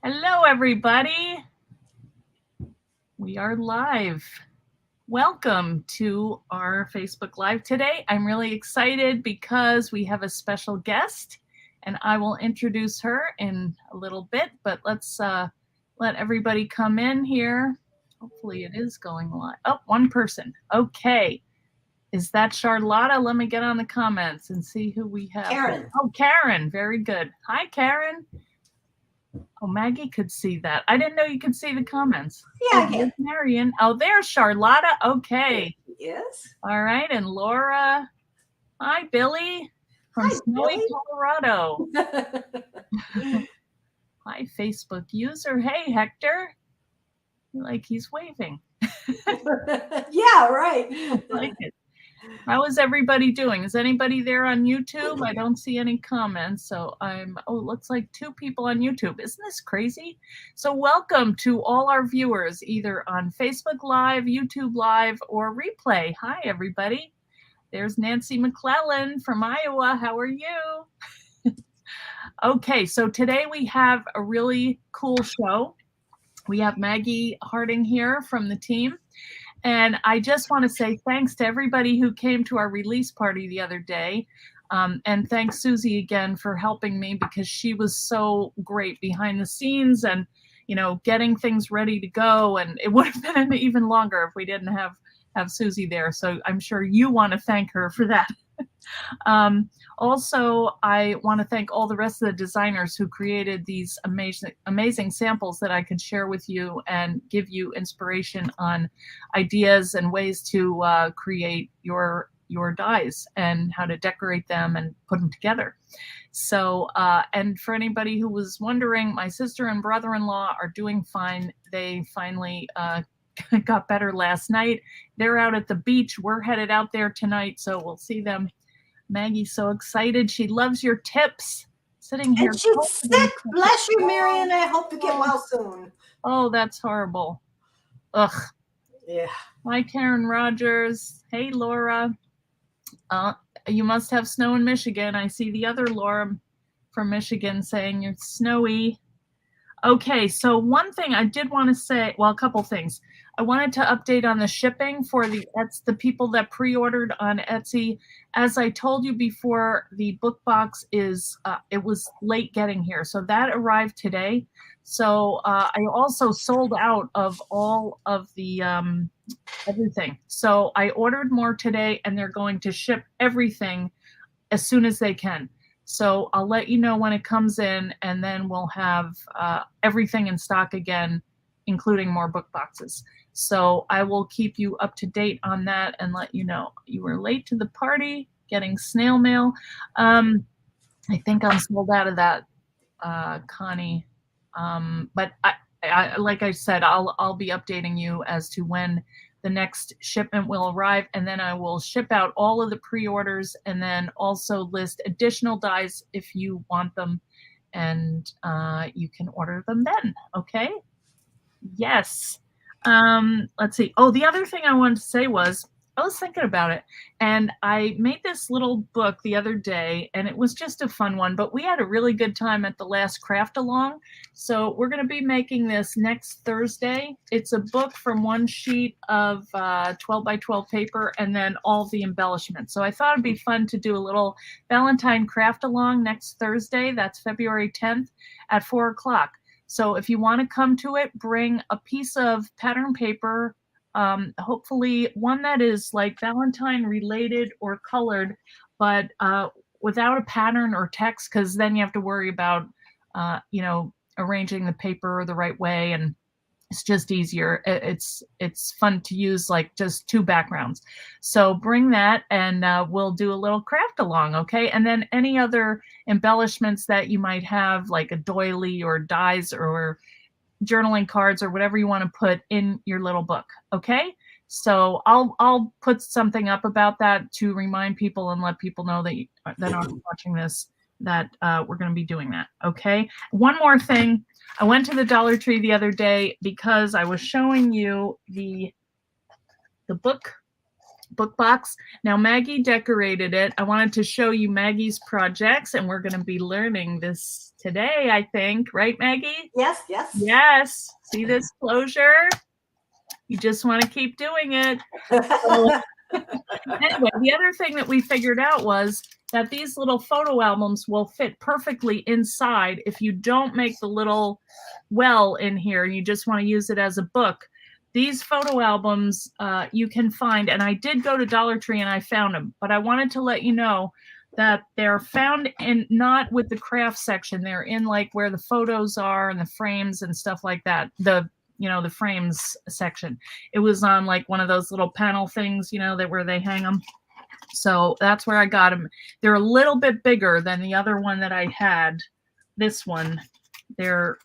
Hello, everybody. We are live. Welcome to our Facebook Live today. I'm really excited because we have a special guest, and I will introduce her in a little bit, but let's let everybody come in here. Hopefully it is going live. Oh, one person. Okay. Is that Charlotta? Let me get on the comments and see who we have. Karen. Oh, Karen. Very good. Hi, Karen. Oh, Maggie could see that. I didn't know you could see the comments. Yeah, I can. Marion. Oh, there's Charlotta. Okay. Yes. All right. And Laura. Hi, Billy from Snowy, Colorado. Hi, Facebook user. Hey, Hector. Like he's waving. Yeah, right. I like it. How is everybody doing? Is anybody there on YouTube? I don't see any comments. So it looks like 2 people on YouTube. Isn't this crazy? So welcome to all our viewers, either on Facebook Live, YouTube Live, or replay. Hi, everybody. There's Nancy McClellan from Iowa. How are you? Okay, so today we have a really cool show. We have Maggie Harding here from the team. And I just want to say thanks to everybody who came to our release party the other day. And thanks, Susie, again, for helping me because she was so great behind the scenes and, getting things ready to go. And it would have been even longer if we didn't have Susie there. So I'm sure you want to thank her for that. Also, I want to thank all the rest of the designers who created these amazing samples that I could share with you and give you inspiration on ideas and ways to create your dies and how to decorate them and put them together. So, and for anybody who was wondering, my sister and brother-in-law are doing fine. They finally got better last night. They're out at the beach. We're headed out there tonight, so we'll see them. Maggie's so excited. She loves your tips. Sitting here. And she's sick. Bless you, Marion. I hope you get well soon. Oh, that's horrible. Ugh. Yeah. Hi, Karen Rogers. Hey, Laura. You must have snow in Michigan. I see the other Laura from Michigan saying it's snowy. Okay, so one thing I did want to say, well, a couple things. I wanted to update on the shipping for the people that pre-ordered on Etsy. As I told you before, the book box it was late getting here, so that arrived today. So I also sold out of all of the everything. So I ordered more today, and they're going to ship everything as soon as they can. So I'll let you know when it comes in, and then we'll have everything in stock again, including more book boxes. So I will keep you up to date on that and let you know. You were late to the party, getting snail mail. I think I'm sold out of that, Connie. But I like I said, I'll be updating you as to when the next shipment will arrive, and then I will ship out all of the pre-orders and then also list additional dies if you want them, and you can order them then. Okay? Yes. Let's see. Oh, the other thing I wanted to say was I was thinking about it, and I made this little book the other day, and it was just a fun one, but we had a really good time at the last craft along. So we're going to be making this next Thursday. It's a book from one sheet of 12 by 12 paper and then all the embellishments. So I thought it'd be fun to do a little Valentine craft along next Thursday. That's February 10th at 4 o'clock. So if you want to come to it, bring a piece of pattern paper, hopefully one that is like Valentine related or colored, but without a pattern or text, because then you have to worry about, arranging the paper the right way, and it's just easier. It's fun to use like just 2 backgrounds. So bring that, and we'll do a little craft along, okay? And then any other embellishments that you might have, like a doily or dies or journaling cards or whatever you want to put in your little book, okay? So I'll put something up about that to remind people and let people know that are watching this that we're going to be doing that, okay? One more thing. I went to the Dollar Tree the other day because I was showing you the book book box. Now Maggie decorated it. I wanted to show you Maggie's projects, and we're going to be learning this today, I think. Right, Maggie? Yes, yes. Yes. See this closure? You just want to keep doing it. So, anyway, the other thing that we figured out was that these little photo albums will fit perfectly inside if you don't make the little well in here and you just want to use it as a book. These photo albums you can find, and I did go to Dollar Tree and I found them, but I wanted to let you know that they're found in not with the craft section. They're in like where the photos are and the frames and stuff like that. The frames section. It was on like one of those little panel things, that where they hang them. So that's where I got them. They're a little bit bigger than the other one that I had. This one, they're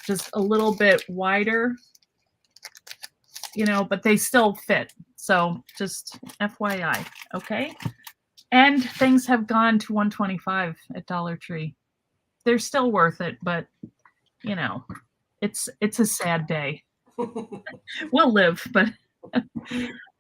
just a little bit wider, but they still fit. So just FYI, okay? And things have gone to $125 at Dollar Tree. They're still worth it, but it's a sad day. We'll live, but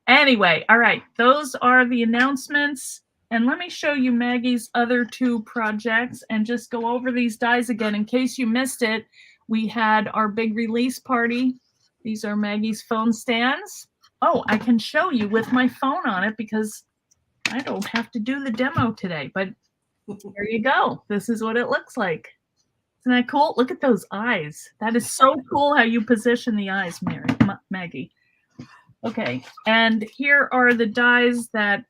anyway, all right. Those are the announcements. And let me show you Maggie's other two projects and just go over these dies again. In case you missed it, we had our big release party. These are Maggie's phone stands. Oh, I can show you with my phone on it because I don't have to do the demo today, but there you go. This is what it looks like. Isn't that cool? Look at those eyes. That is so cool how you position the eyes, Maggie. Okay, and here are the dies that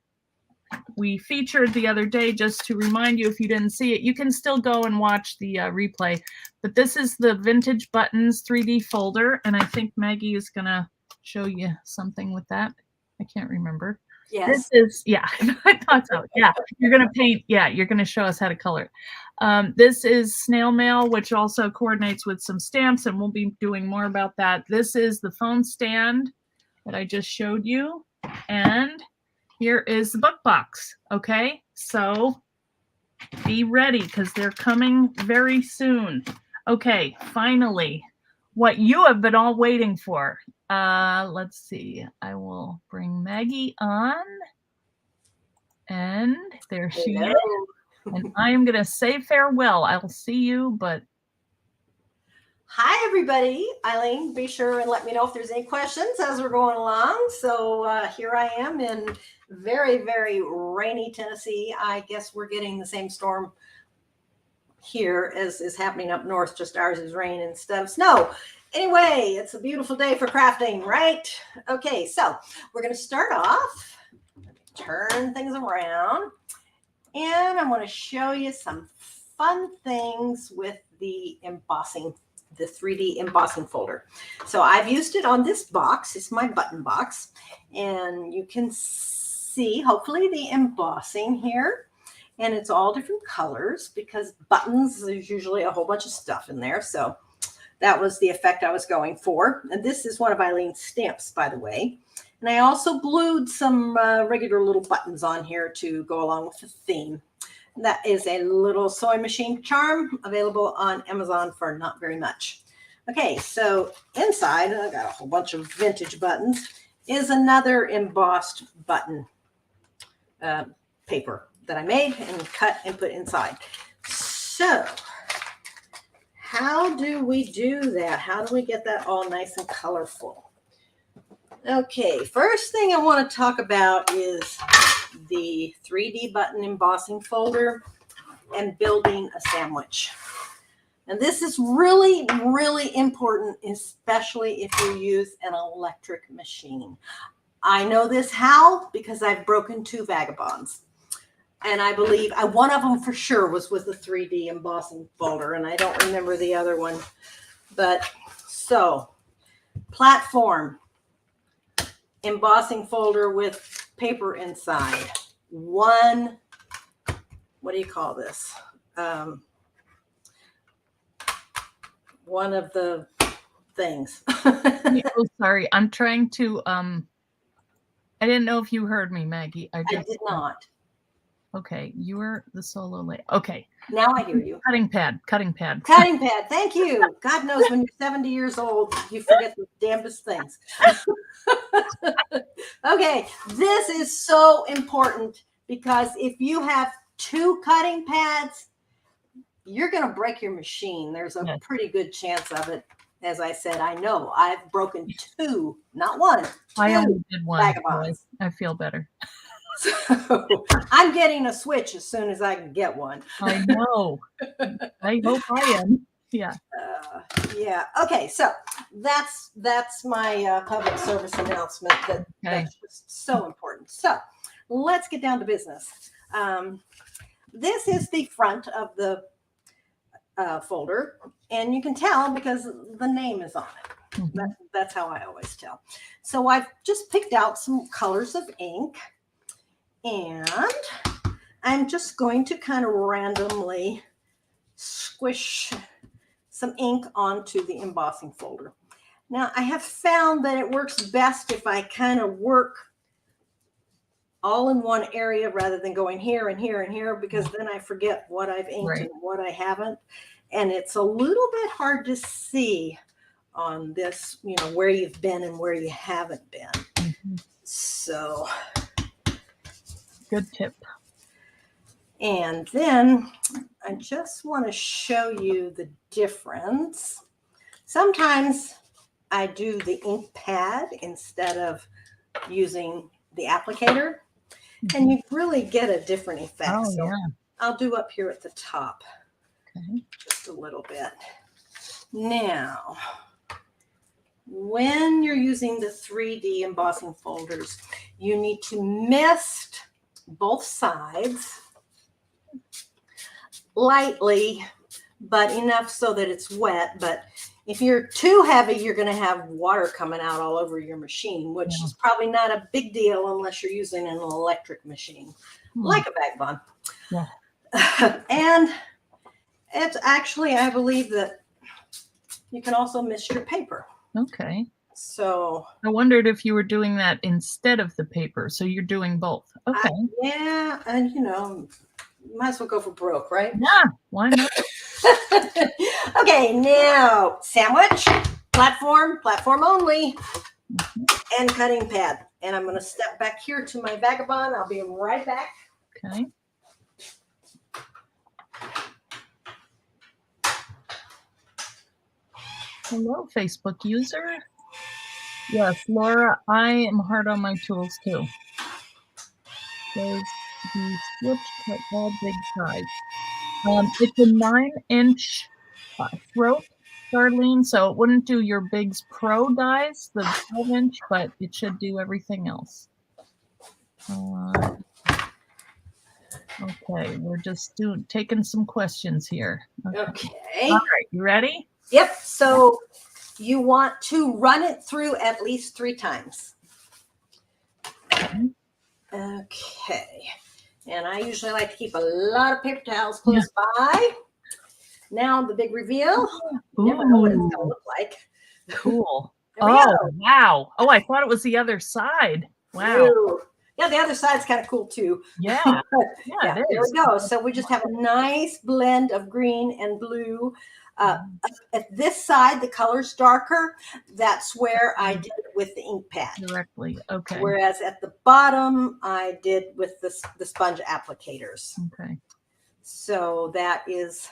we featured the other day, just to remind you if you didn't see it. You can still go and watch the replay. But this is the Vintage Buttons 3D folder, and I think Maggie is going to show you something with that. I can't remember. Yes. This is, yeah, I thought so. Yeah, you're going to paint. Yeah, you're going to show us how to color it. This is snail mail, which also coordinates with some stamps, and we'll be doing more about that. This is the phone stand that I just showed you. And here is the book box. Okay, so be ready because they're coming very soon. Okay, finally, what you have been all waiting for. Let's see. I will bring Maggie on. And there she is. And I am going to say farewell. I'll see you, but... Hi, everybody. Eileen, be sure and let me know if there's any questions as we're going along. So here I am in very, very rainy Tennessee. I guess we're getting the same storm here as is happening up north. Just ours is rain instead of snow. Anyway, it's a beautiful day for crafting, right? Okay, so we're going to start off. Turn things around. And I'm going to show you some fun things with the embossing, the 3D embossing folder. So I've used it on this box. It's my button box. And you can see, hopefully, the embossing here. And it's all different colors because buttons, there's usually a whole bunch of stuff in there. So that was the effect I was going for. And this is one of Eileen's stamps, by the way. And I also glued some regular little buttons on here to go along with the theme. That is a little sewing machine charm available on Amazon for not very much. Okay, so inside, I got a whole bunch of vintage buttons, is another embossed button paper that I made and cut and put inside. So how do we do that? How do we get that all nice and colorful? Okay, first thing I want to talk about is the 3D button embossing folder and building a sandwich. And this is really, really important, especially if you use an electric machine. I know this how because I've broken 2 vagabonds. And I believe one of them for sure was with the 3D embossing folder, and I don't remember the other one. But so, platform, embossing folder with paper inside. What do you call this? One of the things. Oh, sorry. I'm trying to, I didn't know if you heard me, Maggie. I did not. Okay, you were the solo lady. Okay. Now I hear you. Cutting pad, cutting pad. Cutting pad. Thank you. God knows when you're 70 years old, you forget the damnedest things. Okay, this is so important because if you have 2 cutting pads, you're going to break your machine. There's a pretty good chance of it. As I said, I know I've broken 2, not 1. 2 I only did 1. vagabonds. I feel better. So I'm getting a switch as soon as I can get one. I know. I hope I am. Yeah. Yeah. Okay. So that's my public service announcement. That's just so important. So let's get down to business. This is the front of the folder, and you can tell because the name is on it. Mm-hmm. That's how I always tell. So I've just picked out some colors of ink, and I'm just going to kind of randomly squish some ink onto the embossing folder. Now, I have found that it works best if I kind of work all in one area rather than going here and here and here, because then I forget what I've inked and what I haven't. And it's a little bit hard to see on this, you know, where you've been and where you haven't been. Mm-hmm. So, good tip. And then I just want to show you the difference. Sometimes I do the ink pad instead of using the applicator, and you really get a different effect. Oh, so I'll do up here at the top. Okay. Just a little bit. Now, when you're using the 3D embossing folders, you need to mist both sides lightly, but enough so that it's wet. But if you're too heavy, you're going to have water coming out all over your machine, which is probably not a big deal unless you're using an electric machine, like a vagabond. Yeah. And it's actually, I believe that you can also mist your paper. Okay. So I wondered if you were doing that instead of the paper. So you're doing both. Okay. Yeah. And, you know, might as well go for broke, right? Yeah. Why not? Okay. Now, sandwich, platform only, and cutting pad. And I'm going to step back here to my vagabond. I'll be right back. Okay. Hello, Facebook user. Yes, Laura, I am hard on my tools too. There's the switch cut all big size. It's a 9-inch throat, Darlene, so it wouldn't do your Big's Pro dies, the 12-inch, but it should do everything else. Okay, we're just taking some questions here. Okay. All right, you ready? Yep. So you want to run it through at least 3 times. Okay. And I usually like to keep a lot of paper towels close by. Now the big reveal. You never know what it's going to look like. Cool. Wow. Oh, I thought it was the other side. Wow. Ooh. Yeah, the other side's kind of cool too. Yeah. Yeah, there we go. So we just have a nice blend of green and blue. At this side, the color's darker. That's where I did it with the ink pad. Directly. Okay. Whereas at the bottom, I did with the sponge applicators. Okay. So that is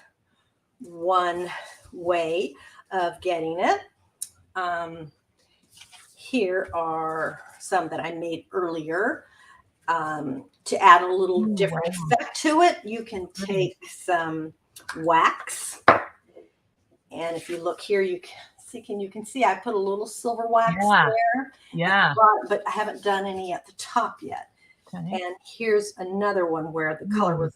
one way of getting it. Here are some that I made earlier. To add a little different effect to it, you can take some wax. And if you look here, you can see I put a little silver wax there. Yeah. But I haven't done any at the top yet. Okay. And here's another one where the color was.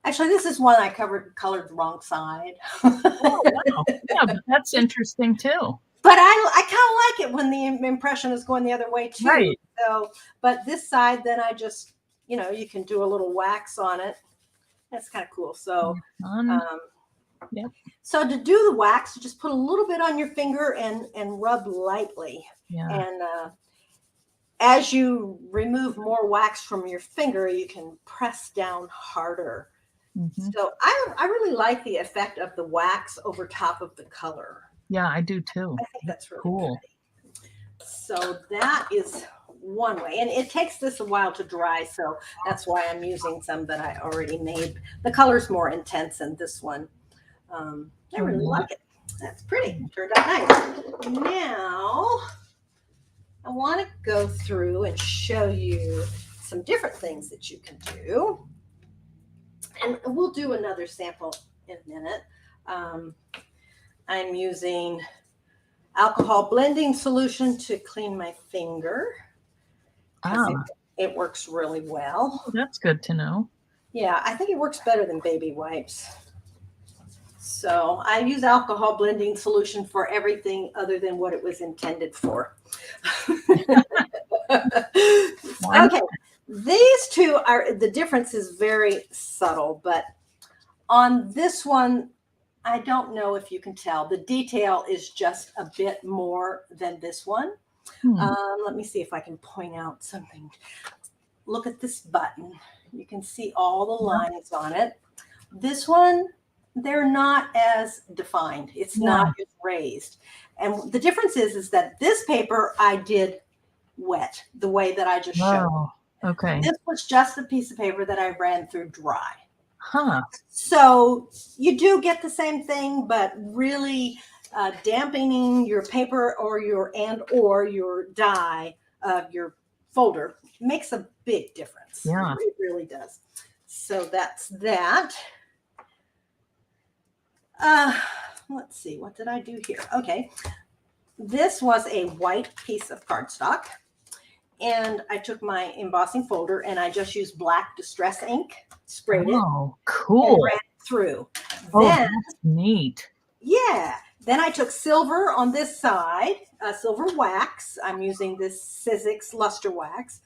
Actually, this is one I colored the wrong side. Oh, wow. Yeah, but that's interesting too. But I kind of like it when the impression is going the other way too. Right. So, but this side, then I just, you know, you can do a little wax on it. That's kind of cool. So, yep. So to do the wax, just put a little bit on your finger and rub lightly. Yeah. And as you remove more wax from your finger, you can press down harder. Mhm. So I really like the effect of the wax over top of the color. Yeah, I do too. I think that's really Cool. pretty. So that is one way. And it takes this a while to dry, so that's why I'm using some that I already made. The color's more intense in this one. I really like it. That's pretty. Turned out nice. Now, I want to go through and show you some different things that you can do. And we'll do another sample in a minute. I'm using alcohol blending solution to clean my finger. It works really well. Oh, that's good to know. Yeah, I think it works better than baby wipes. So I use alcohol blending solution for everything other than what it was intended for. Okay, these two are, the difference is very subtle, but on this one, I don't know if you can tell. The detail is just a bit more than this one. Let me see if I can point out something. Look at this button. You can see all the lines on it. This one, they're not as defined. It's not as raised. And the difference is that this paper I did wet the way that I just showed. Okay. This was just a piece of paper that I ran through dry. Huh. So you do get the same thing, but really dampening your paper or your dye of your folder makes a big difference. Yeah. It really does. So that's that. Let's see, what did I do here? Okay. This was a white piece of cardstock. And I took my embossing folder and I just used black distress ink, sprayed it. Oh, cool. And ran it through. Oh, Then, that's neat. Yeah. Then I took silver on this side, silver wax. I'm using this Sizzix luster wax.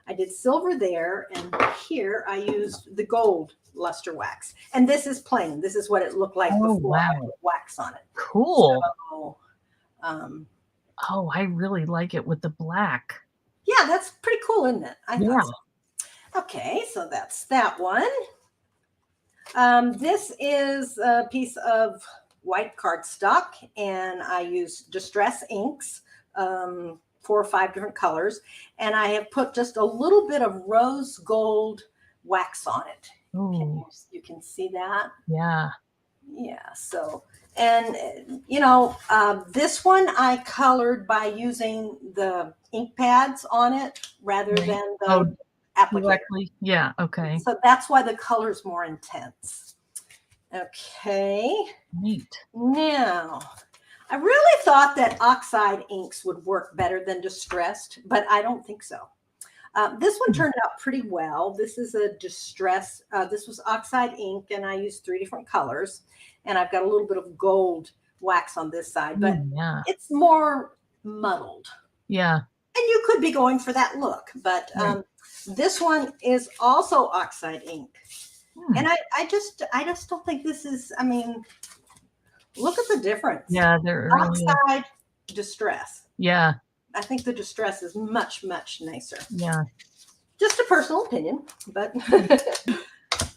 I did silver there, and here I used the gold luster wax. And this is plain. This is what it looked like before I put wax on it. Cool. So, I really like it with the black. Yeah, that's pretty cool, isn't it? I thought so. Okay, so that's that one. This is a piece of white cardstock, and I use distress inks, 4 or 5 different colors, and I have put just a little bit of rose gold wax on it. You can see that? Yeah. Yeah, so, and this one I colored by using the ink pads on it rather than the applicator. Directly. Yeah, okay. So that's why the color is more intense. Okay. Neat. Now, I really thought that oxide inks would work better than distressed, but I don't think so. This one turned out pretty well. This is a distress. This was oxide ink, and I used 3 different colors. And I've got a little bit of gold wax on this side, but it's more muddled. Yeah. And you could be going for that look, but this one is also oxide ink. And I just don't think this is, I mean, look at the difference. Yeah, they're oxide distress. Yeah. I think the distress is much, much nicer. Yeah. Just a personal opinion, but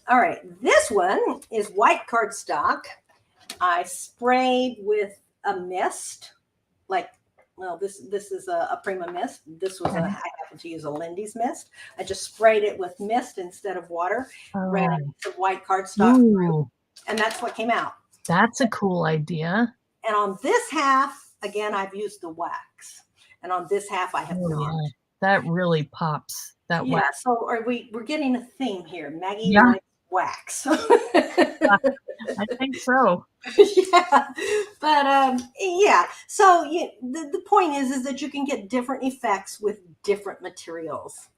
all right. This one is white cardstock. I sprayed with a mist, this is a Prima mist. This was I happened to use a Lindy's mist. I just sprayed it with mist instead of water, ran it with white cardstock through, and that's what came out. That's a cool idea. And on this half, again, I've used the wax. And on this half, I have mint. That really pops. That wax. So we're getting a theme here. Maggie likes wax. I think so. Yeah, but So the point is that you can get different effects with different materials.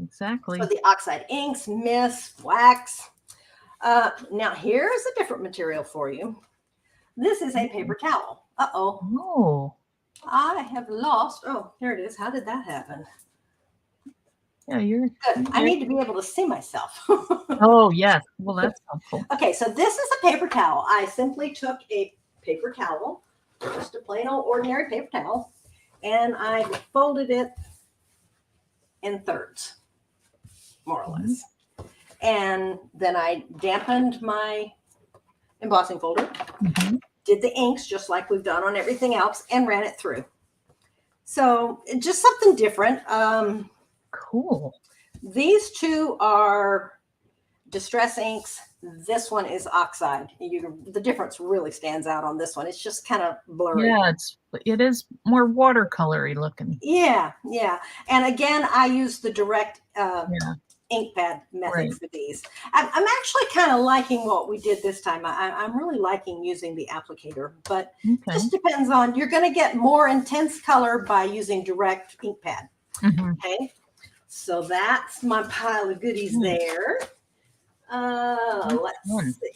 Exactly. So the oxide inks, mist, wax. Now here's a different material for you. This is a paper towel. Oh. I have lost. Oh, there it is. How did that happen? Yeah, you're good. I need to be able to see myself. Oh, yes. Well, that's helpful. Okay, so this is a paper towel. I simply took a paper towel, just a plain old ordinary paper towel, and I folded it in thirds, more or less. And then I dampened my embossing folder, did the inks just like we've done on everything else, and ran it through. So just something different. Cool. These two are distress inks. This one is oxide. The difference really stands out on this one. It's just kind of blurry. Yeah, it is more watercolory looking. Yeah. And again, I use the direct ink pad method for these. I'm actually kind of liking what we did this time. I'm really liking using the applicator, but just depends on, you're going to get more intense color by using direct ink pad. Okay. So that's my pile of goodies there. Let's see.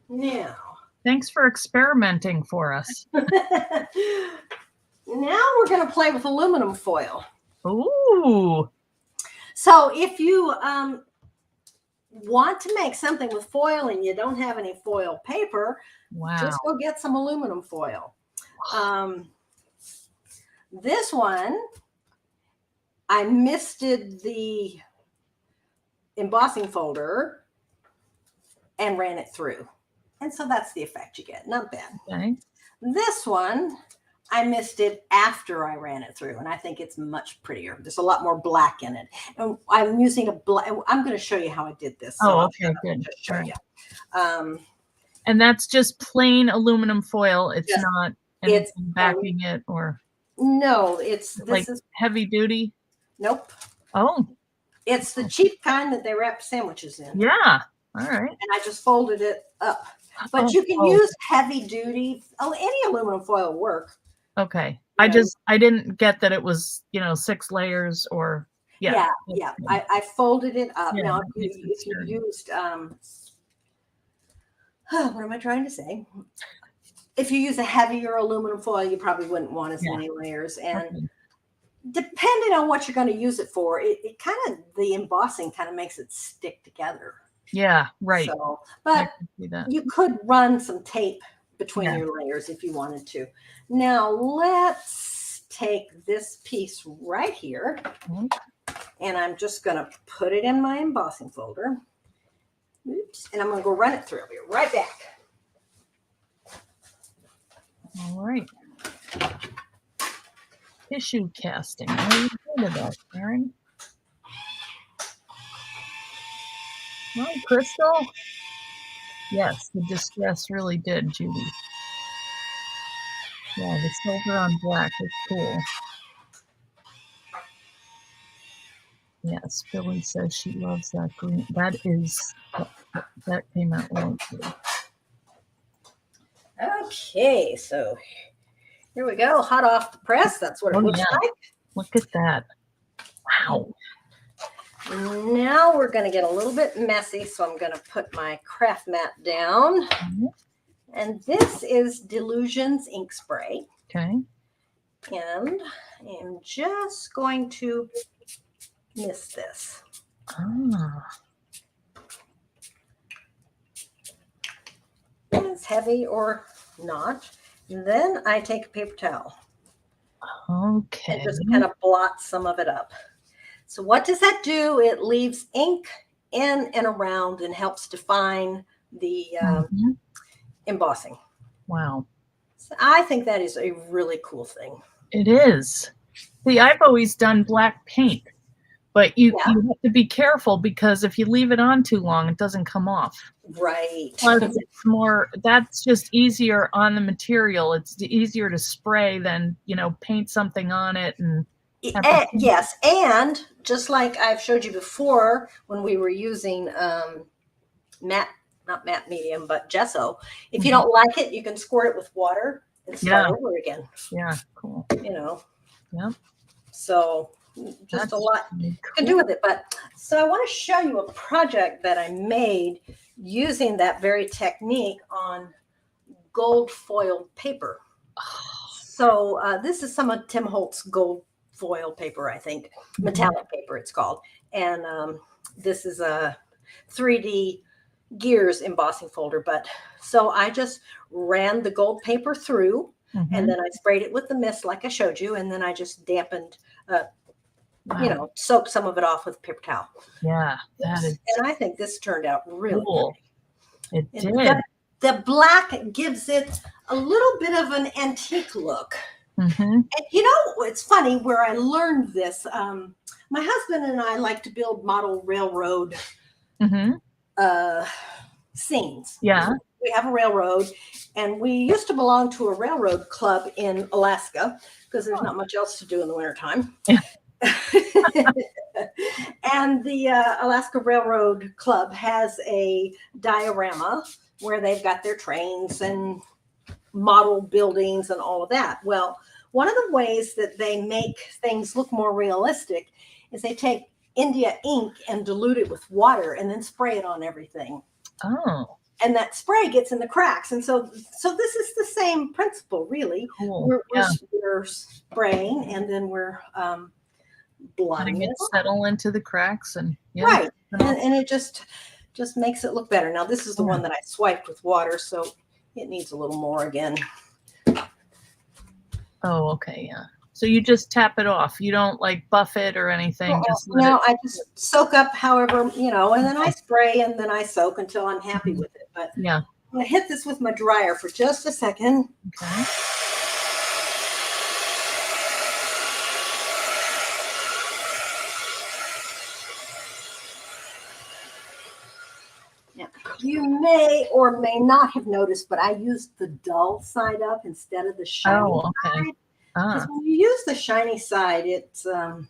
Now. Thanks for experimenting for us. Now we're going to play with aluminum foil. Ooh. So if you want to make something with foil and you don't have any foil paper, just go get some aluminum foil. This one, I misted the embossing folder and ran it through. And so that's the effect you get. Not bad. Okay. This one, I misted after I ran it through, and I think it's much prettier. There's a lot more black in it. And I'm using a black. I'm going to show you how I did this. So okay, good. Just show you. And that's just plain aluminum foil. It's not it's backing it or. No, this is heavy duty. Nope. Oh. It's the cheap kind that they wrap sandwiches in. Yeah. All right. And I just folded it up. But you can use heavy duty. Any aluminum foil will work. Okay. I didn't get that it was, 6 layers or. Yeah. I folded it up. Yeah, now, if you used, what am I trying to say? If you use a heavier aluminum foil, you probably wouldn't want as many layers. And depending on what you're going to use it for, the embossing kind of makes it stick together. Yeah, right. So, but you could run some tape between your layers if you wanted to. Now let's take this piece right here, and I'm just going to put it in my embossing folder. Oops, and I'm going to go run it through. I'll be right back. All right. Tissue casting. What are you doing with that, Karen? Hi, Crystal. Yes, the distress really did, Judy. Yeah, the silver on black is cool. Yes, Billy says she loves that green. That came out well too. Okay, so here we go. Hot off the press. That's what it looks like. Look at that. Wow. Now we're going to get a little bit messy, so I'm going to put my craft mat down. And this is Delusions Ink Spray. Okay. And I'm just going to mist this. It's heavy or not. And then I take a paper towel. Okay. And just kind of blot some of it up. So what does that do? It leaves ink in and around and helps define the embossing. Wow. So I think that is a really cool thing. It is. See, I've always done black paint, but you have to be careful because if you leave it on too long, it doesn't come off. Right. Plus, that's just easier on the material. It's easier to spray than, paint something on it and. Yes, and just like I've showed you before when we were using not matte medium, but gesso, if you don't like it, you can squirt it with water and start over again. Yeah, cool. Yeah. So just a lot you can do with it. But so I want to show you a project that I made using that very technique on gold foil paper. So this is some of Tim Holt's gold foil paper, I think, metallic paper it's called. And this is a 3D gears embossing folder. But so I just ran the gold paper through and then I sprayed it with the mist like I showed you. And then I just dampened Wow. soak some of it off with a paper towel. Yeah, that is And I think this turned out really cool. It good. did. The black gives it a little bit of an antique look. Mm-hmm. And it's funny where I learned this. My husband and I like to build model railroad scenes. Yeah. We have a railroad, and we used to belong to a railroad club in Alaska because there's not much else to do in the wintertime. Yeah. And the Alaska Railroad Club has a diorama where they've got their trains and model buildings and all of that. Well, one of the ways that they make things look more realistic is they take India ink and dilute it with water and then spray it on everything. Oh. And that spray gets in the cracks. And so this is the same principle, really. Cool. We're spraying and then we're blotting it settle into the cracks and right. And it just makes it look better. Now this is the one that I swiped with water, so it needs a little more again. Oh, okay, yeah. So you just tap it off. You don't like buff it or anything. I just soak up however, and then I spray and then I soak until I'm happy with it. But yeah, I'm going to hit this with my dryer for just a second. Okay. Now, you may or may not have noticed, but I used the dull side up instead of the shiny side. Because when you use the shiny side, it's kind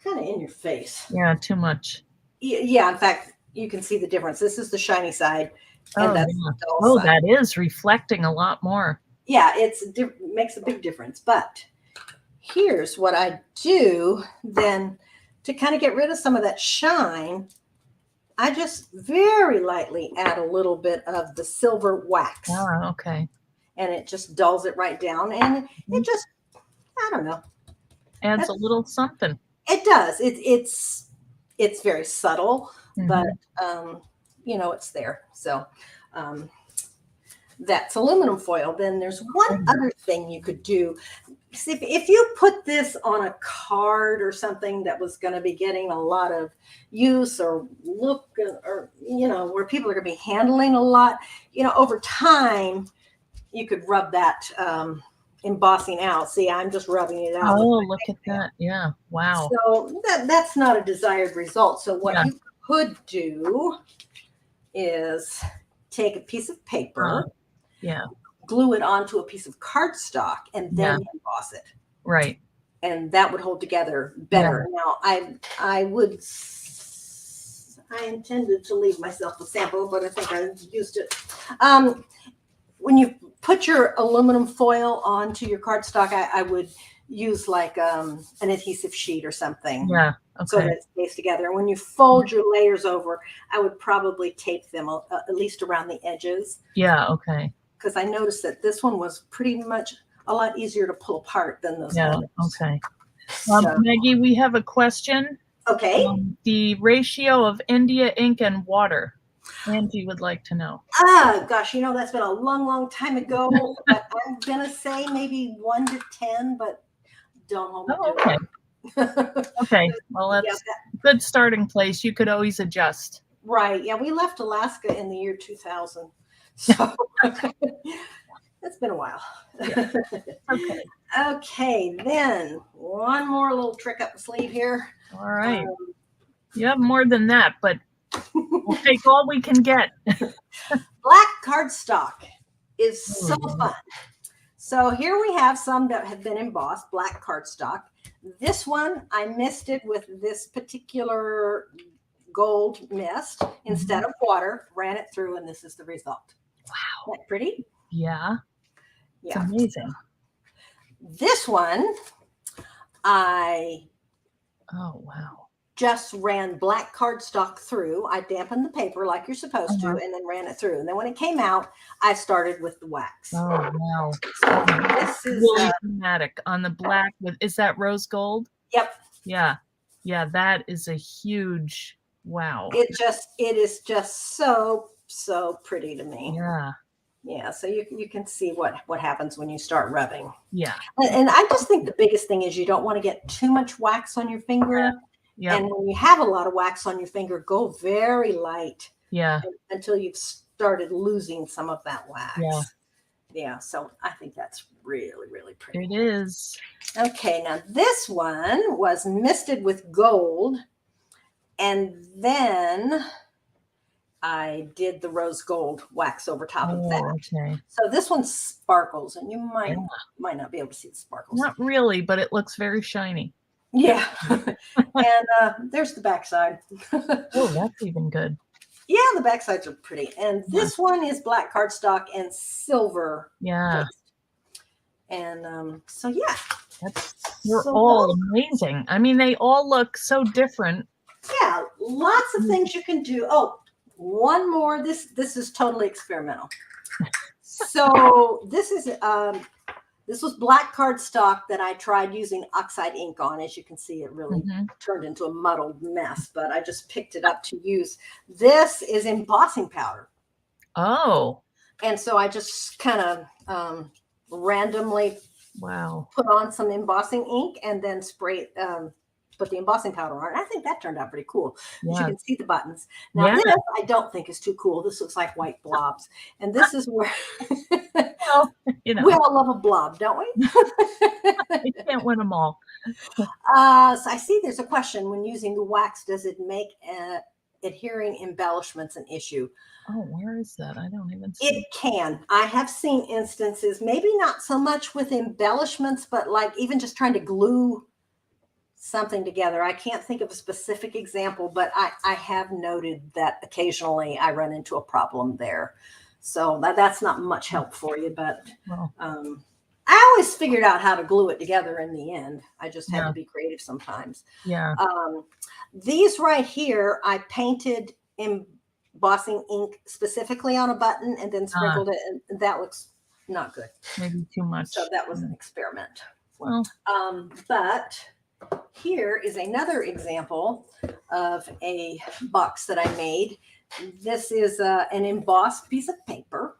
of in your face. Yeah, too much. Yeah, in fact, you can see the difference. This is the shiny side, and that's the dull side. That is reflecting a lot more. Yeah, it makes a big difference. But here's what I do then to kind of get rid of some of that shine. I just very lightly add a little bit of the silver wax. Oh, okay. And it just dulls it right down. And it just, I don't know. Adds a little something. It does. It's very subtle, but, it's there. So that's aluminum foil. Then there's one other thing you could do. See, if you put this on a card or something that was going to be getting a lot of use or look, or, where people are going to be handling a lot, over time, you could rub that embossing out. See, I'm just rubbing it out. Oh, look at that. Yeah. Wow. So that's not a desired result. So what you could do is take a piece of paper, glue it onto a piece of cardstock, and then emboss it. Right. And that would hold together better. Now, I intended to leave myself a sample, but I think I used it. When you put your aluminum foil onto your cardstock, I would use like an adhesive sheet or something. Yeah. Okay. So that it stays together. And when you fold your layers over, I would probably tape them at least around the edges. Yeah. Okay. Because I noticed that this one was pretty much a lot easier to pull apart than those others. Okay. Maggie, we have a question. Okay. The ratio of India ink and water. Angie would like to know. Gosh, that's been a long, long time ago. But I'm going to say maybe 1 to 10, but don't hold me to it. Okay. Well, that's a good starting place. You could always adjust. Right. Yeah, we left Alaska in the year 2000. So it's been a while. Yeah. Okay. Okay, then one more little trick up the sleeve here. All right. You have more than that, but we'll take all we can get. Black cardstock is so fun. So here we have some that have been embossed, black cardstock. This one, I misted with this particular gold mist instead of water, ran it through, and this is the result. Wow. Isn't that pretty? Yeah. It's amazing. This one, oh, wow. Just ran black cardstock through. I dampened the paper like you're supposed to, and then ran it through. And then when it came out, I started with the wax. Oh, wow. So this is really dramatic on the black. Is that rose gold? Yep. Yeah. Yeah, that is a huge, wow. It is just so pretty to me. Yeah. Yeah, so you can see what happens when you start rubbing. Yeah. And I just think the biggest thing is you don't want to get too much wax on your finger. Yeah. And when you have a lot of wax on your finger, go very light Yeah. until you've started losing some of that wax. Yeah. Yeah, so I think that's really, really pretty. It is. Okay, now this one was misted with gold, and then I did the rose gold wax over top of that. Okay. So this one sparkles, and you might Yeah. not be able to see the sparkles. Not really, but it looks very shiny. Yeah. And there's the backside. Oh, that's even good. Yeah, the backsides are pretty. And this one is black cardstock and silver. Yeah. Paste. And so yeah. They're all amazing. I mean, they all look so different. Yeah, lots of things you can do. Oh, one more. This is totally experimental. So this was black cardstock that I tried using oxide ink on. As you can see, it really turned into a muddled mess, but I just picked it up to use. This is embossing powder. Oh. And so I just kind of randomly put on some embossing ink and then put the embossing powder on. And I think that turned out pretty cool. Yeah. You can see the buttons. Now this I don't think is too cool. This looks like white blobs. And this is where well, you know. We all love a blob, don't we? You can't win them all. So I see there's a question. When using the wax, does it make adhering embellishments an issue? Oh, where is that? I don't even see. It can. I have seen instances, maybe not so much with embellishments, but like even just trying to glue something together. I can't think of a specific example, but I have noted that occasionally I run into a problem there. So that's not much help for you, but I always figured out how to glue it together in the end. I just had to be creative sometimes. Yeah. These right here, I painted embossing ink specifically on a button and then sprinkled it, and that looks not good. Maybe too much. So that was an experiment. Well, but here is another example of a box that I made. This is an embossed piece of paper.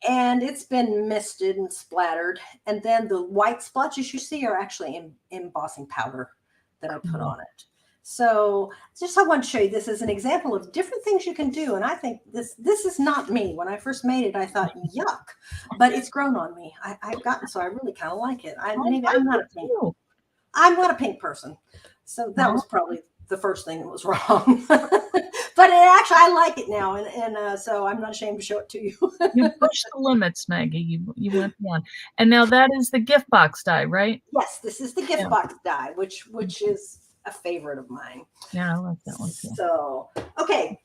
And it's been misted and splattered. And then the white splotches you see are actually embossing powder that I put on it. So just I want to show you this as an example of different things you can do. And I think this is not me. When I first made it, I thought, yuck, but it's grown on me. I've gotten, so I really kind of like it. I'm not a pink person. So that was probably the first thing that was wrong. But I like it now. And so I'm not ashamed to show it to you. You pushed the limits, Maggie. You went beyond. And now that is the gift box die, right? Yes, this is the gift box die, which is a favorite of mine. Yeah, I like that one too. So, okay,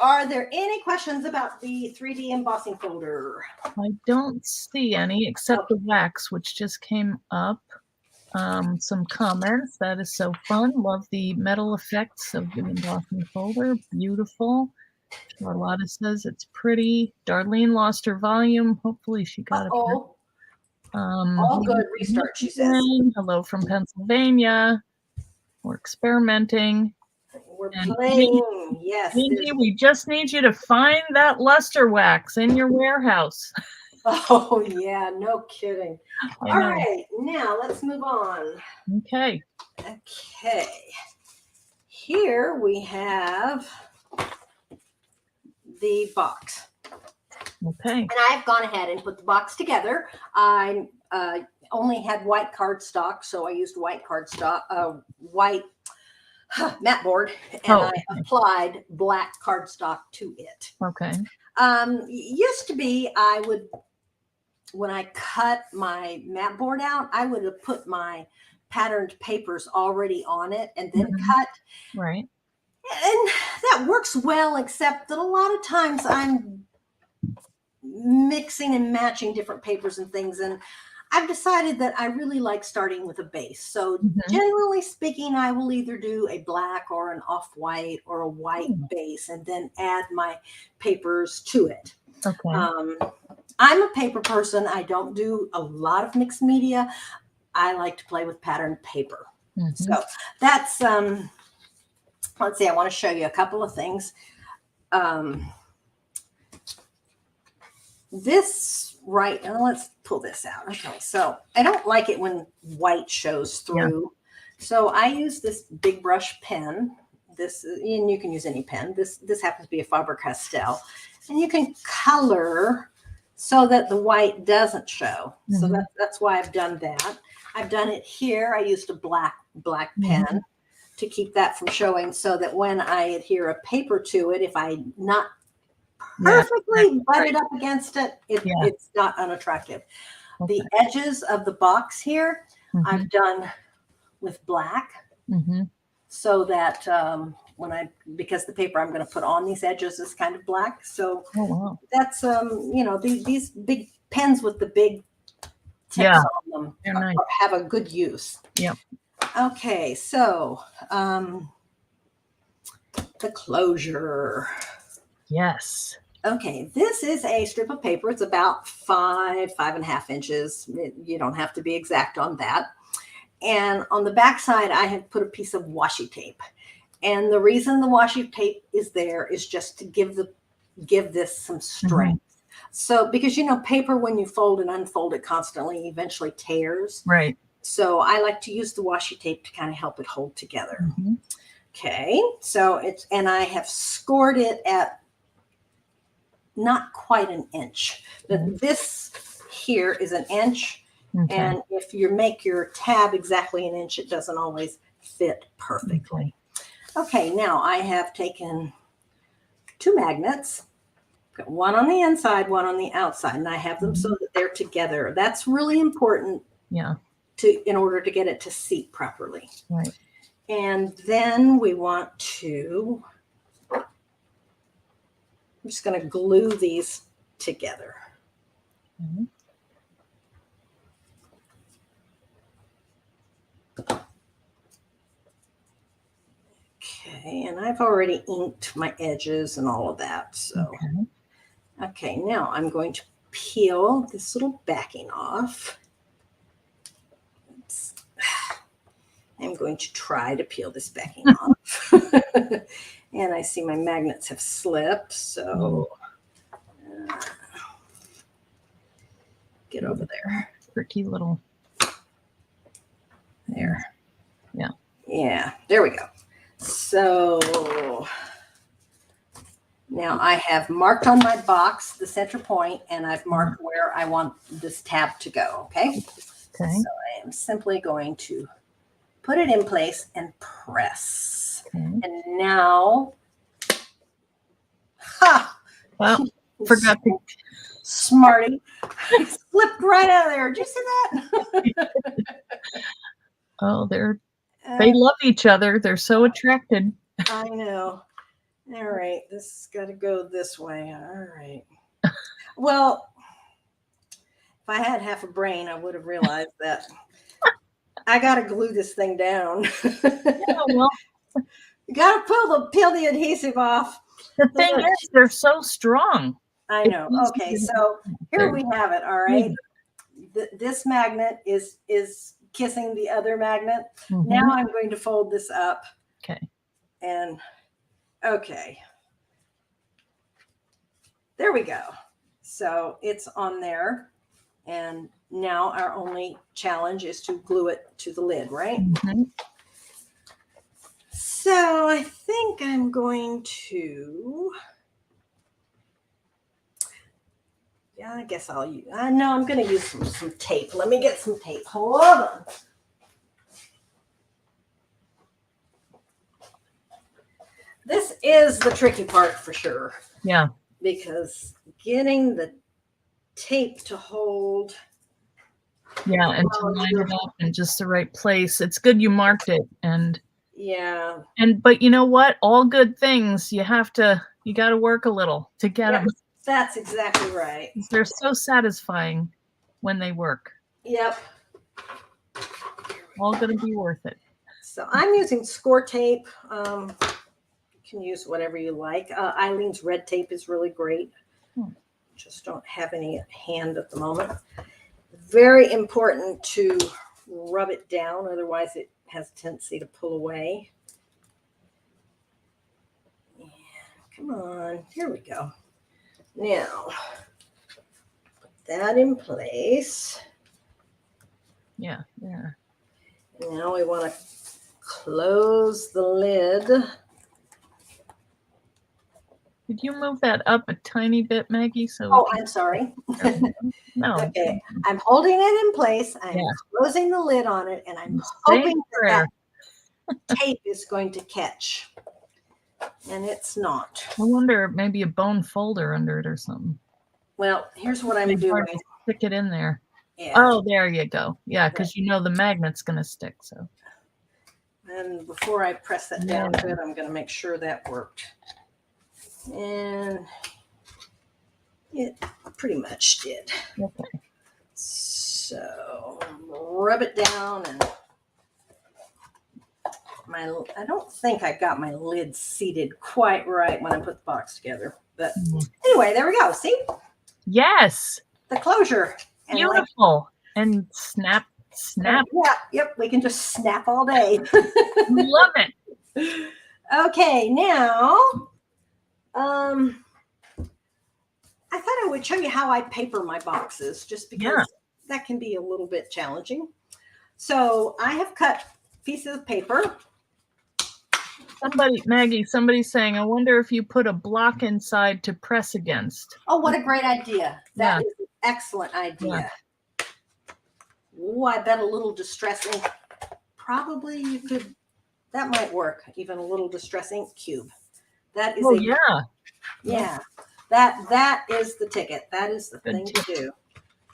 are there any questions about the 3D embossing folder? I don't see any except the wax, which just came up. Some comments. That is so fun. Love the metal effects of the embossing folder. Beautiful. Charlotta says it's pretty. Darlene lost her volume. Hopefully she got it. All good. Restart, she says. Hello from Pennsylvania. We're experimenting. We're playing. Yes. Mindy, we just need you to find that luster wax in your warehouse. Oh, yeah. No kidding. All right. Now let's move on. Okay. Okay. Here we have the box. Okay. And I've gone ahead and put the box together. I only had white cardstock, so I used white cardstock, white mat board, and I applied black cardstock to it. Okay. Used to be when I cut my mat board out, I would have put my patterned papers already on it and then cut. Right. And that works well, except that a lot of times I'm mixing and matching different papers and things. And I've decided that I really like starting with a base. So generally speaking, I will either do a black or an off-white or a white base and then add my papers to it. Okay. I'm a paper person. I don't do a lot of mixed media. I like to play with patterned paper. So that's, let's see, I want to show you a couple of things. this right now, let's pull this out. Okay, so I don't like it when white shows through. So I use this big brush pen. This, and you can use any pen. This happens to be a Faber-Castell. And you can color so that the white doesn't show. So that's why I've done that. I've done it here. I used a black pen to keep that from showing, so that when I adhere a paper to it, if I not perfectly butt it up against it, it's not unattractive. The edges of the box here, I've done with black, so that because the paper I'm going to put on these edges is kind of black. So that's you know, these big pens with the big tips on them have a good use. Okay, so the closure. Yes. Okay, this is a strip of paper. It's about 5.5 inches. You don't have to be exact on that. And on the back side, I have put a piece of washi tape. And the reason the washi tape is there is just to give this some strength. So, because you know, paper, when you fold and unfold it constantly, eventually tears. Right. So I like to use the washi tape to kind of help it hold together. Okay, so and I have scored it at not quite an inch, but this here is an inch. And if you make your tab exactly an inch, it doesn't always fit perfectly. Okay, now I have taken 2 magnets, got one on the inside, one on the outside, and I have them so that they're together. That's really important. In order to get it to seat properly. Right. And then we want to, I'm just going to glue these together. Okay, and I've already inked my edges and all of that. So, okay, now I'm going to peel this little backing off. I'm going to try to peel this backing off. And I see my magnets have slipped, so get over there. Tricky little. There. Yeah, there we go. So now I have marked on my box the center point, and I've marked where I want this tab to go, okay? So I am simply going to put it in place and press. And now, well, forgot to. Smarty. Slipped right out of there. Did you see that? Oh, they love each other. They're so attracted. I know. All right. This has got to go this way. All right. Well, if I had half a brain, I would have realized that I got to glue this thing down. Well, you got to peel the adhesive off. The thing is, they're so strong. I know. Okay, so here we have it. All right. This magnet is kissing the other magnet. Now I'm going to fold this up. Okay. And okay. There we go. So it's on there. And now our only challenge is to glue it to the lid, right? So I think I'm going to, I guess I'll use, no, I'm going to use some tape. Let me get some tape. Hold on. This is the tricky part for sure. Yeah. Because getting the tape to hold. Yeah, and to line it up in just the right place. It's good you marked it. And yeah. But you know what? All good things, you got to work a little to get them. That's exactly right. They're so satisfying when they work. Yep. All going to be worth it. So I'm using score tape. You can use whatever you like. Eileen's red tape is really great. Just don't have any at hand at the moment. Very important to rub it down, otherwise it has a tendency to pull away. And come on, here we go. Now, that in place. Yeah, yeah. Now we want to close the lid. Could you move that up a tiny bit, Maggie? So Oh, I'm sorry. no. Okay, I'm holding it in place. I'm Yeah. closing the lid on it, and I'm Same hoping prayer. that tape is going to catch. And it's not. I wonder, maybe a bone folder under it or something. Well, here's what I'm Maybe doing. hard to stick it in there. Yeah. Oh, there you go. Yeah, because you know the magnet's going to stick. So. And before I press that down good, I'm going to make sure that worked. And it pretty much did. Okay. So rub it down, and I don't think I got my lid seated quite right when I put the box together. But anyway, there we go. See? Yes. The closure. And beautiful. And snap. Yeah, yep. We can just snap all day. Love it. Okay, now, I thought I would show you how I paper my boxes, just because that can be a little bit challenging. So I have cut pieces of paper. Somebody's saying, I wonder if you put a block inside to press against. Oh, what a great idea. That is an excellent idea. Yeah. Oh, I bet a little distress ink. Probably you could, that might work. Even a little distress ink cube. That is that is the ticket. That is the thing to do.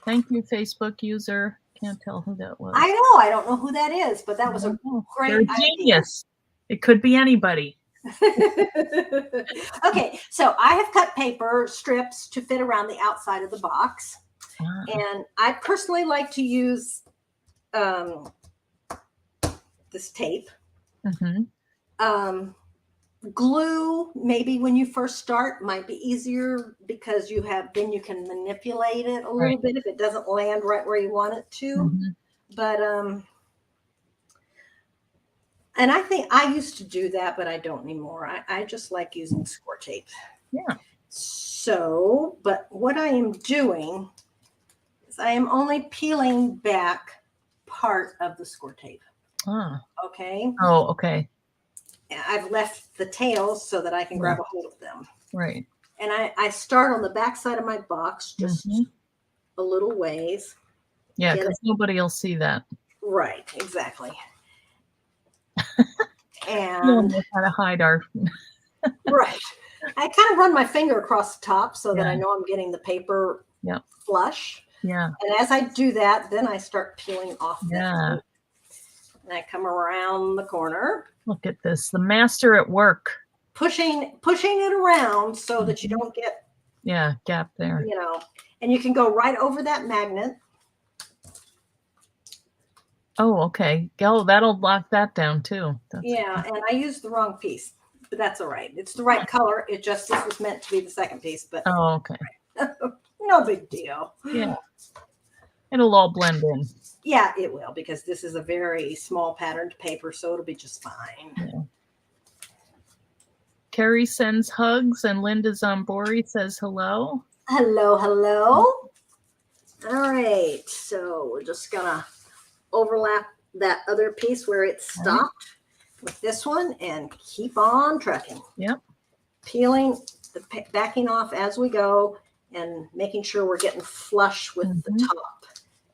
Thank you, Facebook user. Can't tell who that was. I know. I don't know who that is, but that was a great idea. Genius. It could be anybody. Okay, so I have cut paper strips to fit around the outside of the box. And I personally like to use this tape. Glue, maybe when you first start, might be easier because then you can manipulate it a little bit if it doesn't land right where you want it to. But and I think I used to do that, but I don't anymore. I just like using score tape. Yeah. So, but what I am doing is I am only peeling back part of the score tape. Okay. Oh, okay. I've left the tails so that I can grab a hold of them. Right. And I start on the back side of my box, just a little ways. Yeah, because nobody will see that. Right, exactly. And we kind of hide our. Right. I kind of run my finger across the top so that I know I'm getting the paper flush. Yeah. And as I do that, then I start peeling off that. And I come around the corner. Look at this. The master at work. Pushing it around so that you don't get gap there. You know, and you can go right over that magnet. Oh, okay. Oh, that'll lock that down too. And I used the wrong piece, but that's all right. It's the right color. It just this was meant to be the second piece, but okay. No big deal. Yeah. It'll all blend in. Yeah, it will, because this is a very small patterned paper, so it'll be just fine. Yeah. Carrie sends hugs, and Linda Zambori says hello. Hello, hello. All right, so we're just gonna overlap that other piece where it stopped with this one and keep on trucking. Yep. Peeling, backing off as we go, and making sure we're getting flush with the top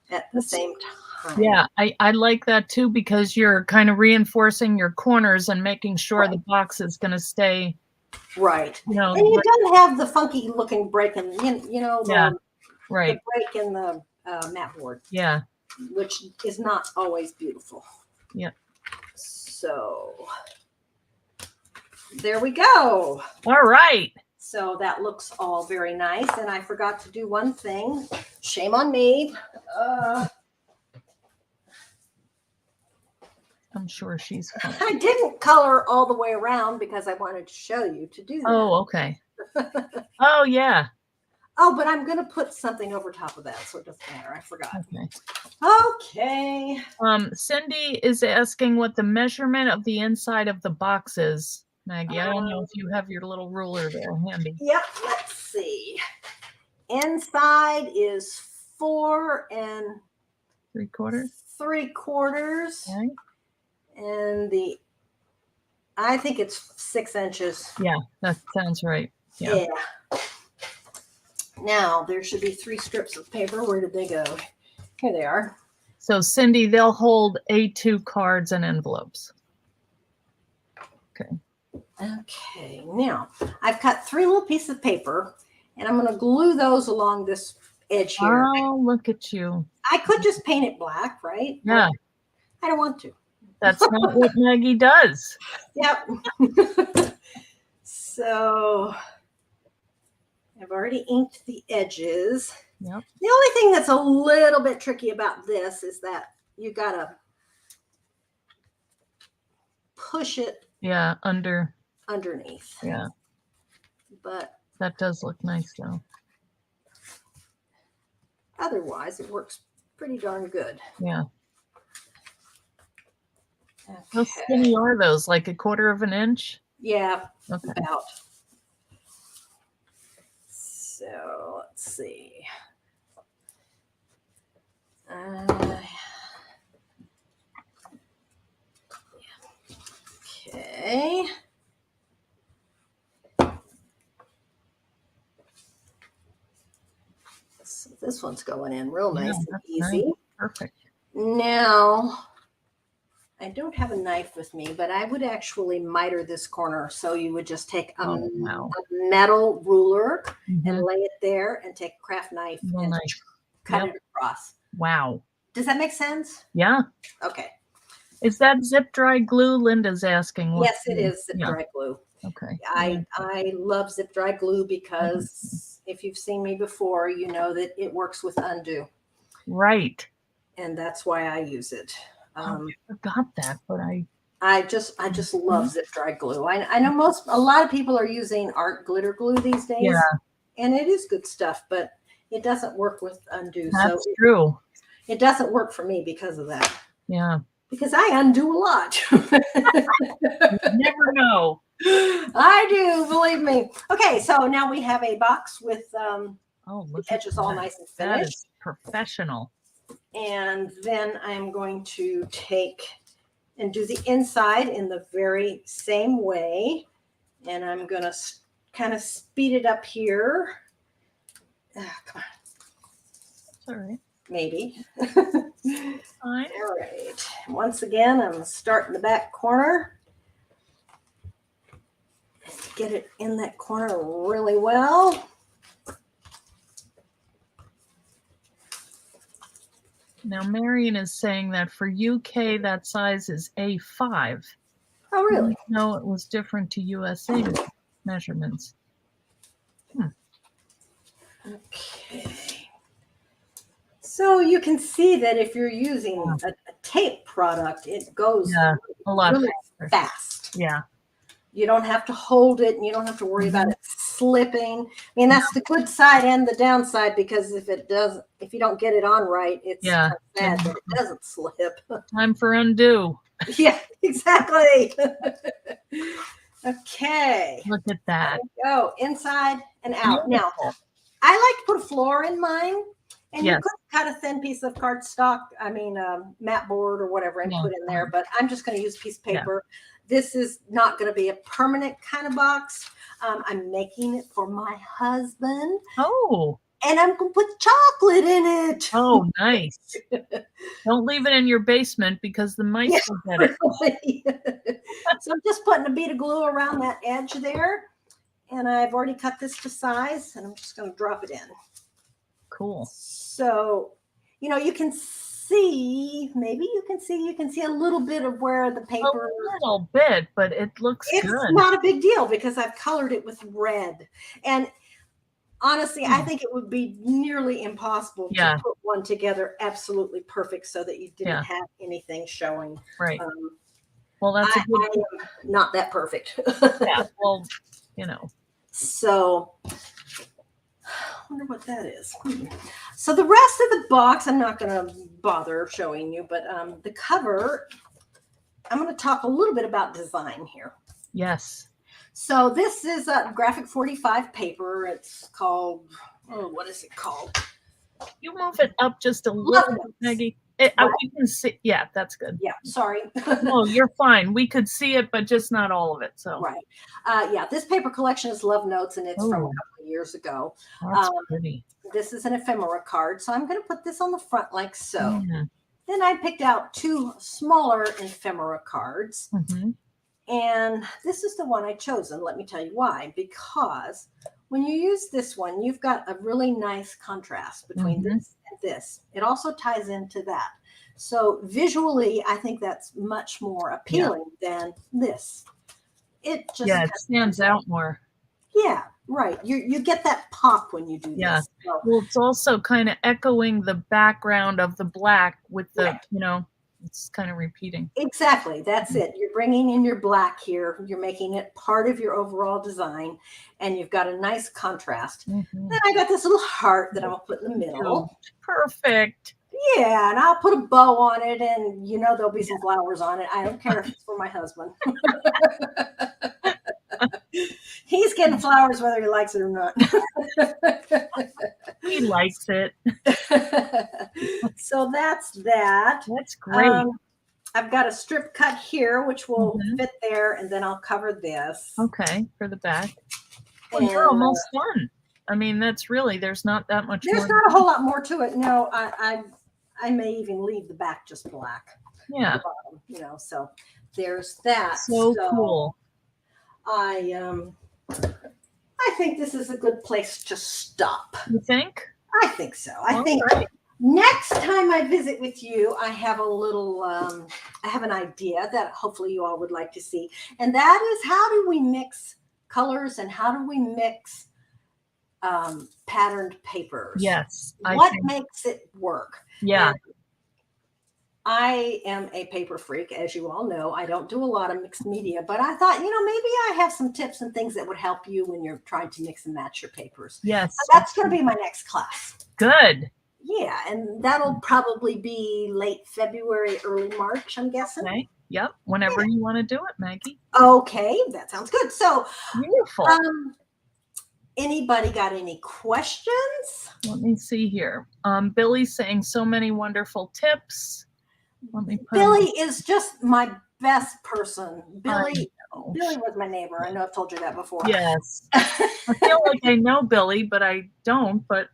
at the same time. Yeah, I like that too, because you're kind of reinforcing your corners and making sure the box is going to stay. Right. You know, and you don't have the funky looking break in, the break in the mat board. Yeah. Which is not always beautiful. Yeah. So there we go. All right. So that looks all very nice. And I forgot to do one thing. Shame on me. I'm sure she's fine. I didn't color all the way around because I wanted to show you to do that. Oh, okay. Oh, yeah. Oh, but I'm going to put something over top of that, so it doesn't matter. I forgot. Okay. Cindy is asking what the measurement of the inside of the box is. Maggie, I don't know if you have your little ruler there handy. Yep, let's see. Inside is 4 3/4. 3/4. Okay. And I think it's 6 inches. Yeah, that sounds right. Yeah. Now there should be 3 strips of paper. Where did they go? Here they are. So Cindy, they'll hold A2 cards and envelopes. Okay. Okay, now I've cut 3 little pieces of paper, and I'm going to glue those along this edge here. Oh, look at you. I could just paint it black, right? Yeah. But I don't want to. That's not what Maggie does. Yep. So I've already inked the edges. Yep. The only thing that's a little bit tricky about this is that you got to push it underneath. Yeah. But that does look nice though. Otherwise, it works pretty darn good. Yeah. Okay. How skinny are those? Like 1/4 inch? Yeah, okay. About. So let's see. Okay. So this one's going in real nice and easy. Nice. Perfect. Now, I don't have a knife with me, but I would actually miter this corner. So you would just take a metal ruler and lay it there and take a craft knife and cut it across. Wow. Does that make sense? Yeah. Okay. Is that zip dry glue? Linda's asking. Yes, it is zip dry glue. Okay. I love zip dry glue because if you've seen me before, you know that it works with undo. Right. And that's why I use it. I forgot that, but I just love zip dry glue. I know a lot of people are using art glitter glue these days. Yeah. And it is good stuff, but it doesn't work with undo. That's true. It doesn't work for me because of that. Yeah. Because I undo a lot. You never know. I do, believe me. Okay, so now we have a box with the edges all nice and finished. That is professional. And then I'm going to take and do the inside in the very same way. And I'm going to kind of speed it up here. Come on. It's all right. Maybe. Fine. All right. Once again, I'm going to start in the back corner. Get it in that corner really well. Now, Marion is saying that for UK, that size is A5. Oh, really? No, it was different to USA measurements. Okay. So you can see that if you're using a tape product, it goes a lot really fast. Yeah. You don't have to hold it and you don't have to worry about it slipping. I mean, that's the good side and the downside, because if you don't get it on right, it's kind of sad that it doesn't slip. Time for undo. Yeah, exactly. Okay. Look at that. There we go. Inside and out. Now, I like to put a floor in mine. And you could cut a thin piece of cardstock, mat board or whatever, and put in there. But I'm just going to use a piece of paper. This is not going to be a permanent kind of box. I'm making it for my husband. Oh. And I'm going to put chocolate in it. Oh, nice. Don't leave it in your basement because the mice will get it. So I'm just putting a bead of glue around that edge there. And I've already cut this to size. And I'm just going to drop it in. Cool. So, you can see, you can see a little bit of where the paper. A little bit, but it looks good. It's not a big deal because I've colored it with red. And honestly, I think it would be nearly impossible to put one together absolutely perfect so that you didn't have anything showing. Right. Well, that's I am not that perfect. Yeah. Well, So I wonder what that is. So the rest of the box, I'm not going to bother showing you, but the cover, I'm going to talk a little bit about design here. Yes. So this is a graphic 45 paper. It's called, what is it called? You move it up just a little bit, Maggie. We can see. Yeah, that's good. Yeah, sorry. No, you're fine. We could see it, but just not all of it. So right. Yeah, this paper collection is Love Notes, and it's from a Oh. couple of years ago. That's pretty. This is an ephemera card, so I'm going to put this on the front like so. Yeah. Then I picked out 2 smaller ephemera cards. Mhm. And this is the one I chose, and let me tell you why. Because when you use this one, you've got a really nice contrast between this and this. It also ties into that. So visually, I think that's much more appealing than this. It just it stands out more. Yeah, right. You get that pop when you do this. So, well, it's also kind of echoing the background of the black with the, it's kind of repeating. Exactly. That's it. You're bringing in your black here. You're making it part of your overall design, and you've got a nice contrast. Then I got this little heart that I'm going to put in the middle. Perfect. Yeah, and I'll put a bow on it, and there'll be some flowers on it. I don't care if it's for my husband. He's getting flowers whether he likes it or not. He likes it. So that's that. That's great. I've got a strip cut here, which will fit there, and then I'll cover this. Okay, for the back. Well, you're almost done. I mean, that's really, there's not that much There's not a whole lot more to it. No, I may even leave the back just black. Yeah. The bottom, so there's that. So cool. I think this is a good place to stop. You think? I think so. I think next time I visit with you, I have a little, I have an idea that hopefully you all would like to see. And that is, how do we mix colors and how do we mix patterned papers? Yes. What makes it work? Yeah. And I am a paper freak, as you all know. I don't do a lot of mixed media, but I thought, maybe I have some tips and things that would help you when you're trying to mix and match your papers. Yes. So that's going to be my next class. Good. Yeah, and that'll probably be late February, early March, I'm guessing. Okay. Yep. Whenever you want to do it, Maggie. Okay, that sounds good. So, beautiful. Anybody got any questions? Let me see here. Billy's saying so many wonderful tips. Let me put Billy is just my best person. Billy was my neighbor. I know I've told you that before. Yes. I feel like I know Billy, but I don't. But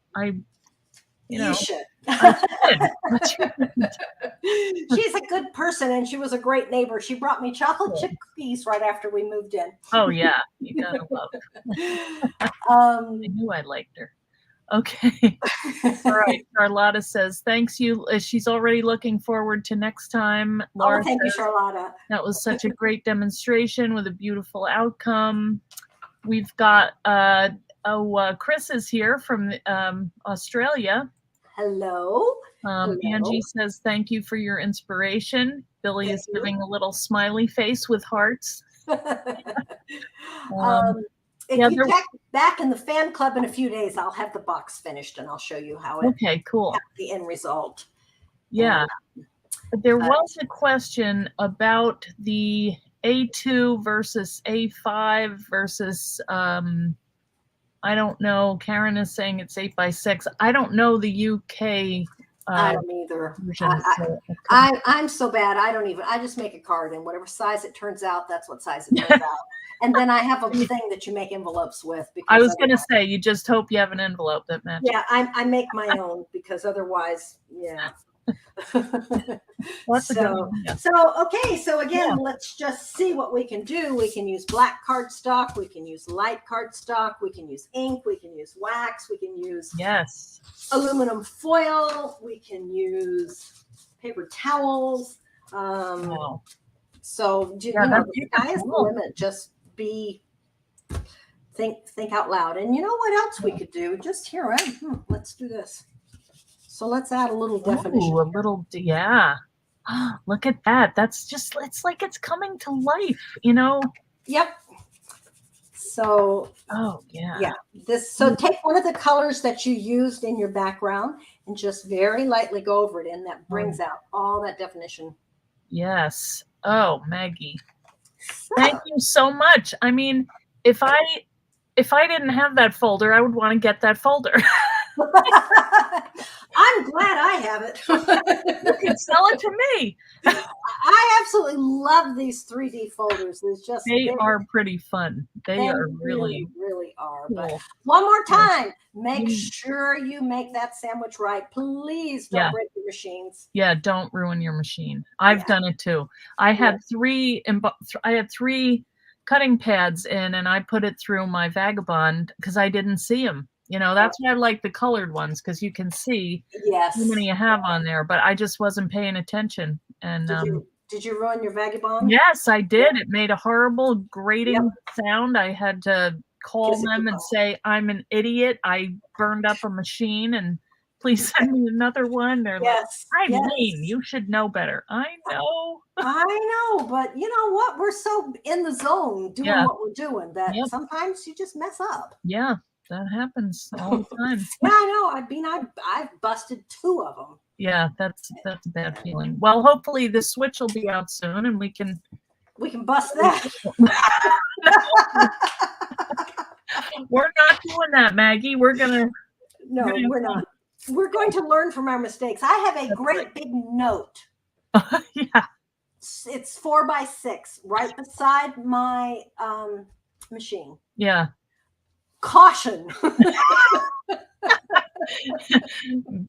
you should. I should. She's a good person, and she was a great neighbor. She brought me chocolate chip cookies right after we moved in. Oh yeah, you gotta love it. I knew I liked her. Okay. All right. Charlotta says, thanks you. She's already looking forward to next time. Laura thank you, says, Charlotta. that was such a great demonstration with a beautiful outcome. We've got, Chris is here from Australia. Hello. Hello. Angie says, thank you for your inspiration. Billy is giving a little smiley face with hearts. If you check back in the fan club in a few days, I'll have the box finished and I'll show you how it cool. the end result. Yeah. There was a question about the A2 versus A5 versus I don't know. Karen is saying it's 8x6. I don't know the UK. I don't either. Version, I'm so bad. I just make a card, and whatever size it turns out, that's what size it turns out. And then I have a thing that you make envelopes with. Because I was going to say, you just hope you have an envelope that matches. Yeah, I make my own because otherwise, yeah. So again, let's just see what we can do. We can use black cardstock, we can use light cardstock, we can use ink, we can use wax, we can use aluminum foil, we can use paper towels. So the sky is the limit. Just think out loud. And you know what else we could do? Just here, right? Let's do this. So let's add a little definition. Ooh, a little, look at that. That's just, it's like it's coming to life, Yep. So, So take one of the colors that you used in your background and just very lightly go over it. And that brings out all that definition. Yes. Oh, Maggie. Thank you so much. I mean, if I didn't have that folder, I would want to get that folder. Tell it to me. I absolutely love these 3D folders. It's just They are pretty fun. They are really are. cool. But one more time, make sure you make that sandwich right. Please don't break your machines. Yeah, don't ruin your machine. I've done it too. I had three cutting pads in, and I put it through my Vagabond because I didn't see them. You know, that's why I like the colored ones, because you can see how many you have on there, but I just wasn't paying attention. And did you ruin your Vagabond? Yes, I did. It made a horrible grating sound. I had to call them and say, I'm an idiot. I burned up a machine, and please send me another one. They're like, Eileen, you should know better. I know. I know, but you know what? We're so in the zone doing what we're doing that sometimes you just mess up. Yeah, that happens all the time. Yeah, I know. I mean, I've busted 2 of them. Yeah, that's a bad feeling. Well, hopefully the Switch will be out soon, and we can bust that. We're not doing that, Maggie. We're not. We're going to learn from our mistakes. I have a great big note. Yeah. It's 4x6 right beside my machine. Yeah. Caution.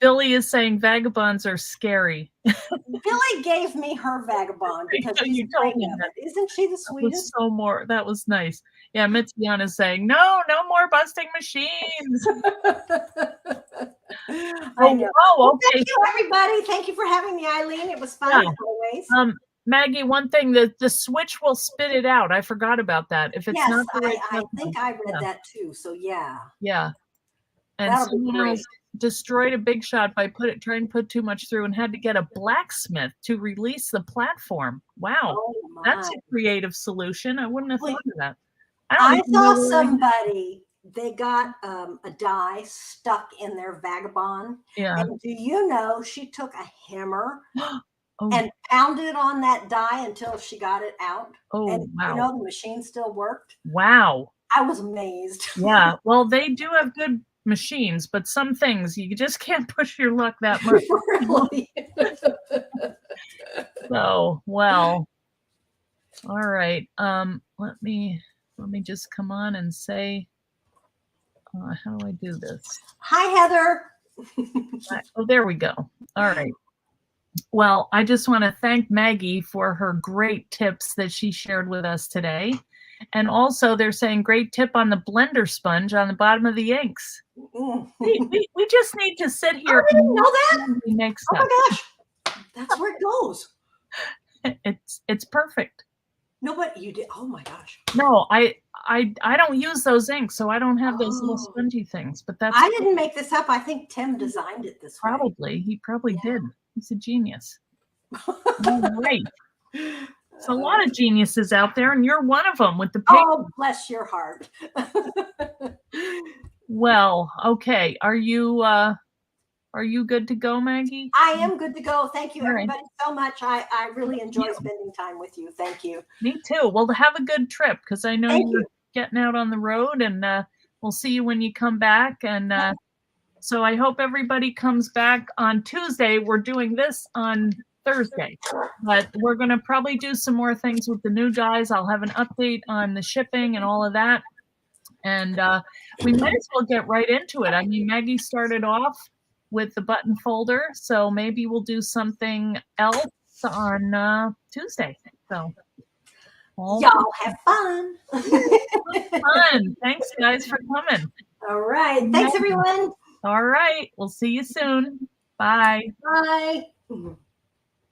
Billy is saying vagabonds are scary. Billy gave me her Vagabond because she's told me that. Isn't she the sweetest? That was nice. Yeah, Mitziana is saying, no more busting machines. I know. Oh, okay. Thank you, everybody. Thank you for having me, Eileen. It was fun as always. Maggie, one thing, the Switch will spit it out. I forgot about that. If it's not the right I think I read that too. So yeah. Yeah. And someone else destroyed a big shot by trying to put too much through and had to get a blacksmith to release the platform. Wow. That's a creative solution. I wouldn't have thought of that. I saw somebody, they got a die stuck in their Vagabond. Yeah. And do you know she took a hammer and pounded on that die until she got it out? Oh, and wow. You know, the machine still worked. Wow. I was amazed. Yeah. Well, they do have good machines, but some things you just can't push your luck that much. Really? So, well, all right. Let me just come on and say, how do I do this? Hi, Heather. Oh, there we go. All right. Well, I just want to thank Maggie for her great tips that she shared with us today. And also, they're saying great tip on the blender sponge on the bottom of the inks. We just need to sit here. I didn't know that. Next oh my gosh, that's where it goes. It's perfect. No, but you did. Oh my gosh. No, I don't use those inks, so I don't have those little spongy things. But that's. I didn't make this up. I think Tim designed it this way. Probably, he probably did. He's a genius. All right. There's a lot of geniuses out there, and you're one of them with the paper. Oh, bless your heart. Well, okay. Are you good to go, Maggie? I am good to go. Thank you, everybody, so much. I really enjoy spending time with you. Thank you. Me too. Well, have a good trip, because I know you're getting out on the road, and we'll see you when you come back. And so I hope everybody comes back on Tuesday. We're doing this on Thursday, but we're going to probably do some more things with the new dies. I'll have an update on the shipping and all of that. And we might as well get right into it. I mean, Maggie started off with the button folder, so maybe we'll do something else on Tuesday. So y'all have fun. Fun. Thanks, guys, for coming. All right. Thanks, everyone. All right. We'll see you soon. Bye. Bye.